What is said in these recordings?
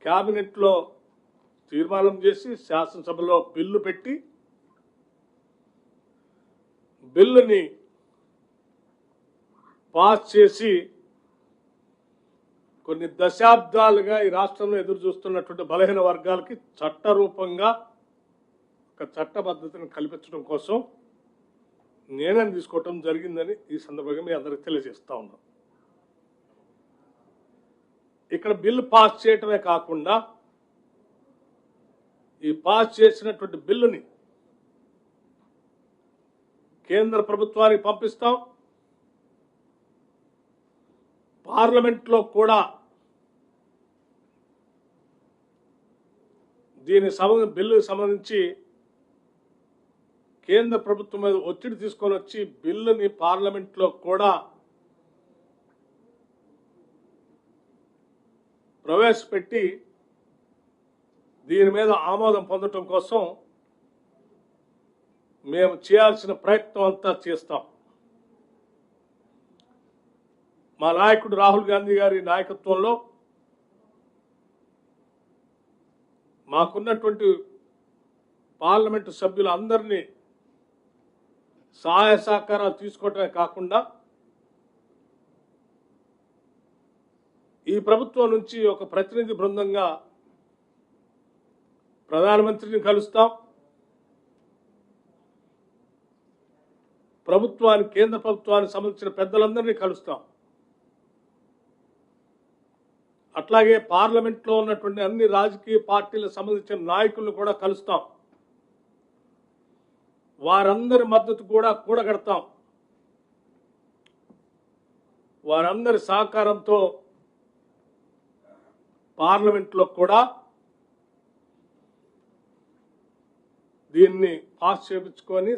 క్యాబినెట్లో తీర్మానం చేసి శాసనసభలో బిల్లు పెట్టి బిల్లుని పాస్ చేసి కొన్ని దశాబ్దాలుగా ఈ రాష్ట్రంలో ఎదురు చూస్తున్నటువంటి బలహీన వర్గాలకి చట్టరూపంగా ఒక చట్టబద్ధతను కల్పించడం కోసం నిర్ణయం తీసుకోవటం జరిగిందని ఈ సందర్భంగా మీ అందరికీ తెలియజేస్తా ఉన్నాం. ఇక్కడ బిల్లు పాస్ చేయటమే కాకుండా ఈ పాస్ చేసినటువంటి బిల్లుని కేంద్ర ప్రభుత్వానికి పంపిస్తాం. పార్లమెంట్లో కూడా బిల్లుకు సంబంధించి కేంద్ర ప్రభుత్వం మీద ఒత్తిడి తీసుకొని వచ్చి బిల్లుని పార్లమెంట్లో కూడా ప్రవేశపెట్టి దీని మీద ఆమోదం పొందడం కోసం మేము చేయాల్సిన ప్రయత్నం అంతా చేస్తాం. మా నాయకుడు రాహుల్ గాంధీ గారి నాయకత్వంలో మాకున్నటువంటి పార్లమెంటు సభ్యులందరినీ సహాయ సహకారాలు తీసుకోవటమే కాకుండా ఈ ప్రభుత్వం నుంచి ఒక ప్రతినిధి బృందంగా ప్రధానమంత్రిని కలుస్తాం. కేంద్ర ప్రభుత్వానికి సంబంధించిన పెద్దలందరినీ కలుస్తాం. అట్లాగే పార్లమెంట్లో ఉన్నటువంటి అన్ని రాజకీయ పార్టీలకు సంబంధించిన నాయకులను కూడా కలుస్తాం. వారందరి మద్దతు కూడా కూడగడతాం. వారందరి సహకారంతో పార్లమెంట్లో కూడా దీన్ని పాస్ చేయించుకొని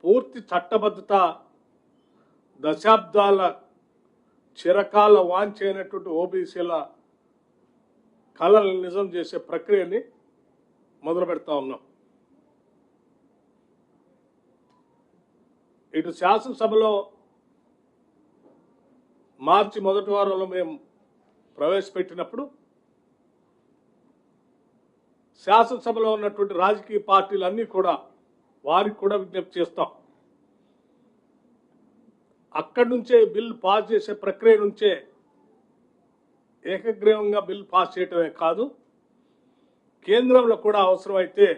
పూర్తి చట్టబద్ధత దశాబ్దాల చిరకాల వాంఛైనటువంటి ఓబీసీల కళలను నిజం చేసే ప్రక్రియని మొదలు పెడతా ఉన్నాం. ఇటు శాసనసభలో మార్చి మొదటి వారంలో మేము ప్రవేశపెట్టినప్పుడు శాసనసభలో ఉన్నటువంటి రాజకీయ పార్టీలన్నీ కూడా వారికి కూడా విజ్ఞప్తి చేస్తాం. అక్కడి నుంచే బిల్ పాస్ చేసే ప్రక్రియ నుంచే ఏకగ్రీవంగా బిల్ పాస్ చేయటమే కాదు, కేంద్రంలో కూడా అవసరమైతే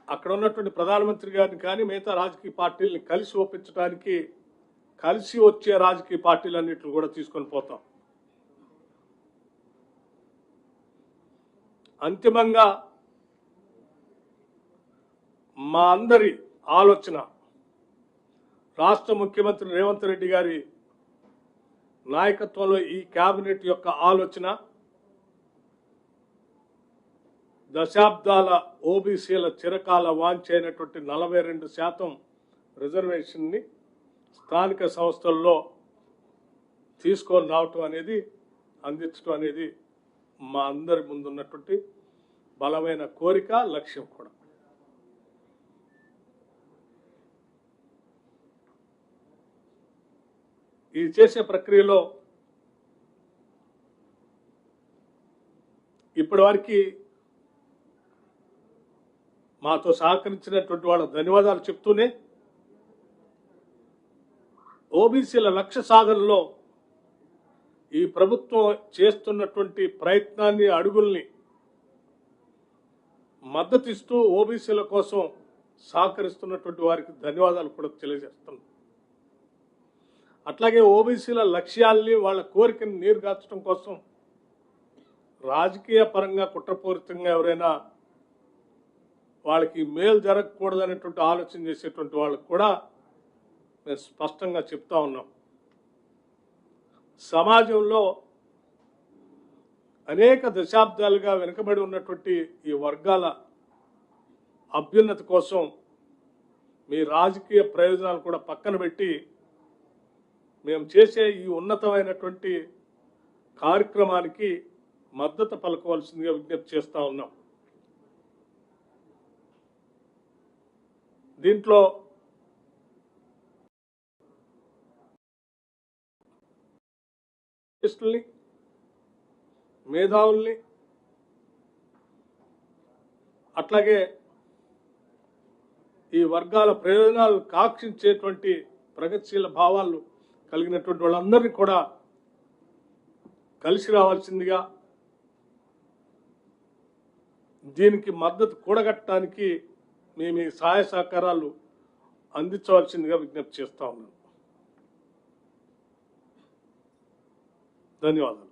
అక్కడ ఉన్నటువంటి ప్రధానమంత్రి గారిని కానీ మిగతా రాజకీయ పార్టీలని కలిసి ఒప్పించడానికి కలిసి వచ్చే రాజకీయ పార్టీలన్నింటిని కూడా తీసుకొని పోతాం. అంతిమంగా మా అందరి ఆలోచన రాష్ట్ర ముఖ్యమంత్రి రేవంత్ రెడ్డి గారి నాయకత్వంలో ఈ కేబినెట్ యొక్క ఆలోచన దశాబ్దాల ఓబీసీల చిరకాల వాంఛైనటువంటి 42% రిజర్వేషన్ని స్థానిక సంస్థల్లో తీసుకొని రావటం అనేది అందించడం అనేది మా అందరి ముందున్నటువంటి బలమైన కోరిక, లక్ష్యం కూడా. ఈ చేసే ప్రక్రియలో ఇప్పటి వరకు మాతో సహకరించినటువంటి వాళ్ళకు ధన్యవాదాలు చెప్తూనే ఓబీసీల లక్ష్య సాధనలో ఈ ప్రభుత్వం చేస్తున్నటువంటి ప్రయత్నాన్ని, అడుగుల్ని మద్దతిస్తూ ఓబీసీల కోసం సహకరిస్తున్నటువంటి వారికి ధన్యవాదాలు కూడా తెలియజేస్తున్నాం. అట్లాగే ఓబీసీల లక్ష్యాల్ని, వాళ్ళ కోరికను నీరుగార్చడం కోసం రాజకీయ పరంగా కుట్రపూరితంగా ఎవరైనా వాళ్ళకి మేలు జరగకూడదనేటువంటి ఆలోచన చేసేటువంటి వాళ్ళకు కూడా మేము స్పష్టంగా చెప్తా ఉన్నాం. సమాజంలో అనేక దశాబ్దాలుగా వెనుకబడి ఉన్నటువంటి ఈ వర్గాల అభ్యున్నతి కోసం మీ రాజకీయ ప్రయోజనాలు కూడా పక్కన పెట్టి మేము చేసే ఈ ఉన్నతమైనటువంటి కార్యక్రమానికి మద్దతు పలకవలసిందిగా విజ్ఞప్తి చేస్తా ఉన్నాం. దీంట్లో మేధావుల్ని అట్లాగే ఈ వర్గాల ప్రయోజనాలు కాక్షించేటువంటి ప్రగతిశీల భావాలు కలిగినటువంటి వాళ్ళందరినీ కూడా కలిసి రావాల్సిందిగా, దీనికి మద్దతు కూడగట్టడానికి మేము ఈ సహాయ సహకారాలు అందించవలసిందిగా విజ్ఞప్తి చేస్తా ఉన్నాను. ధన్యవాదాలు.